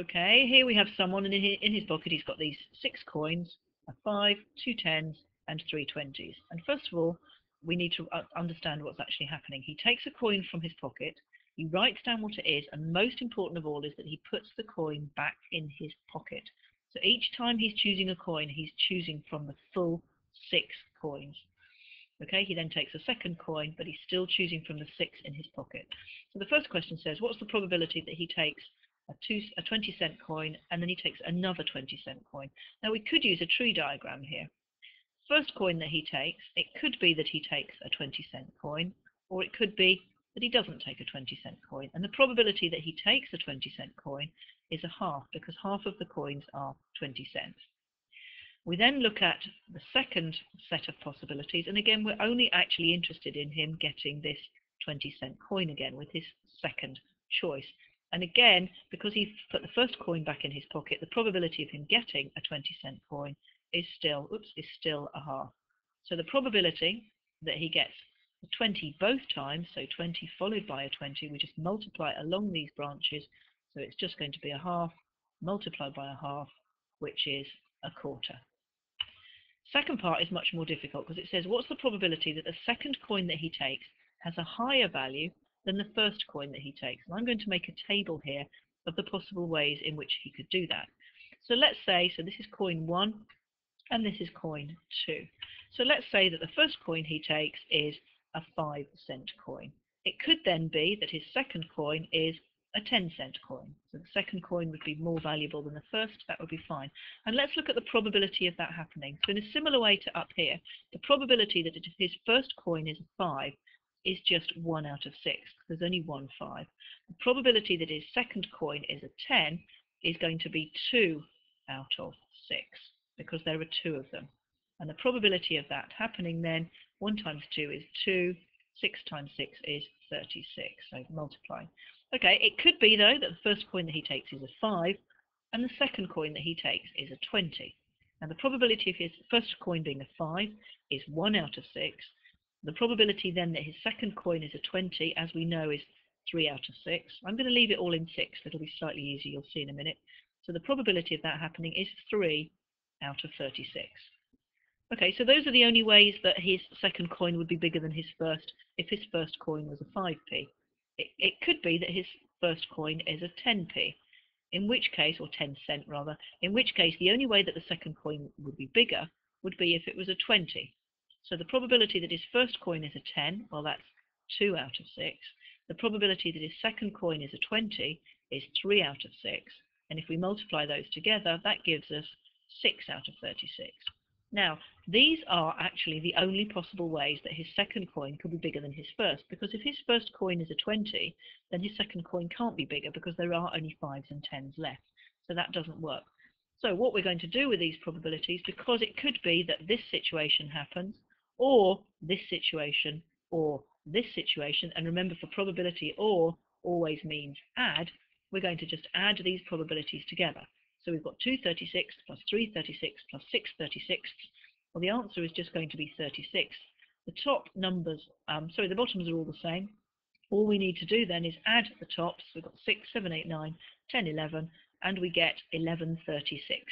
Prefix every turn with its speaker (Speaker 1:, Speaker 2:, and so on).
Speaker 1: Okay, here we have someone, and in his pocket he's got these 6 coins, a 5, 2 10s, and 3 20s. And first of all, we need to understand what's actually happening. He takes a coin from his pocket, he writes down what it is, and most important of all is that he puts the coin back in his pocket. So each time he's choosing a coin, he's choosing from the full 6 coins. Okay, he then takes a second coin, but he's still choosing from the 6 in his pocket. So the first question says, what's the probability that he takes a 20-cent coin, and then he takes another 20-cent coin? Now we could use a tree diagram here. First coin that he takes, it could be that he takes a 20-cent coin, or it could be that he doesn't take a 20-cent coin. And the probability that he takes a 20-cent coin is a half, because half of the coins are 20 cents. We then look at the second set of possibilities, and again we're only actually interested in him getting this 20-cent coin again with his second choice. And again, because he put the first coin back in his pocket, the probability of him getting a 20-cent coin is still a half. So the probability that he gets 20 both times, so 20 followed by a 20, we just multiply along these branches, so it's just going to be a half multiplied by a half, which is a quarter. Second part is much more difficult because it says, what's the probability that the second coin that he takes has a higher value than the first coin that he takes? And I'm going to make a table here of the possible ways in which he could do that. So let's say, so this is coin 1 and this is coin 2. So let's say that the first coin he takes is a 5-cent coin. It could then be that his second coin is a 10-cent coin. So the second coin would be more valuable than the first. That would be fine. And let's look at the probability of that happening. So in a similar way to up here, the probability that his first coin is a 5 is just 1 out of 6. There's only one 5. The probability that his second coin is a 10 is going to be 2 out of 6, because there are 2 of them. And the probability of that happening then, 1 times 2 is 2, 6 times 6 is 36, so multiplying. Okay, it could be though that the first coin that he takes is a 5, and the second coin that he takes is a 20. And the probability of his first coin being a 5 is 1 out of 6. The probability then that his second coin is a 20, as we know, is 3 out of 6. I'm going to leave it all in 6, it'll be slightly easier, you'll see in a minute. So the probability of that happening is 3 out of 36. Okay, so those are the only ways that his second coin would be bigger than his first if his first coin was a 5p. It could be that his first coin is a 10p, in which case, or 10 cent rather, in which case the only way that the second coin would be bigger would be if it was a 20. So the probability that his first coin is a 10, well that's 2 out of 6. The probability that his second coin is a 20 is 3 out of 6. And if we multiply those together, that gives us 6 out of 36. Now, these are actually the only possible ways that his second coin could be bigger than his first, because if his first coin is a 20, then his second coin can't be bigger because there are only 5s and 10s left. So that doesn't work. So what we're going to do with these probabilities, because it could be that this situation happens, or this situation, or this situation, and remember for probability or always means add, we're going to just add these probabilities together. So we've got 236 plus 336 plus 636. Well, the answer is just going to be 36. The top numbers, the bottoms are all the same. All we need to do then is add the tops. We've got 6, 7, 8, 9, 10, 11, and we get 11 36ths.